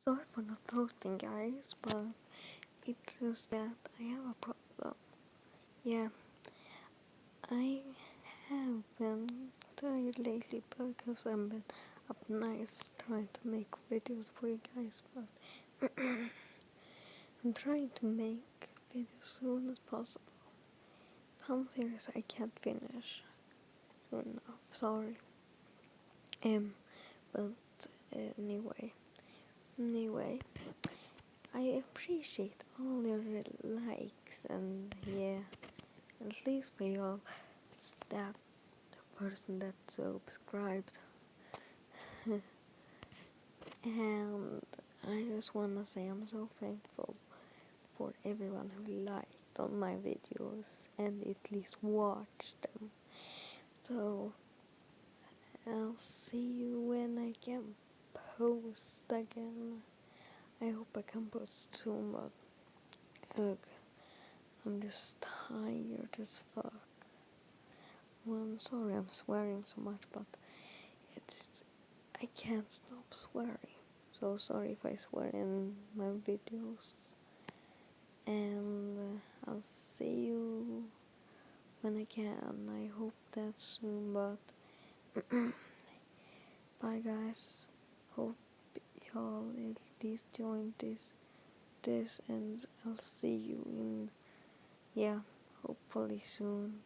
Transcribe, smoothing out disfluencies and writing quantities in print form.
Sorry for not posting, guys, but it's just that I have a problem. Yeah, I have been tired lately because I've been up nights trying to make videos for you guys, but I'm trying to make videos soon as possible. Some series I can't finish soon enough, sorry. But anyway, I appreciate all your likes and yeah, at least for you that person that subscribed. And I just wanna say I'm so thankful for everyone who liked on my videos and at least watched them. So I'll see you when I can post again. I hope I can post soon, but I'm just tired as fuck. Well, I'm sorry I'm swearing so much, but I can't stop swearing. So sorry if I swear in my videos. And I'll see you when I can. I hope that's soon, but bye guys. Hope y'all at least join this and I'll see you in, yeah, hopefully soon.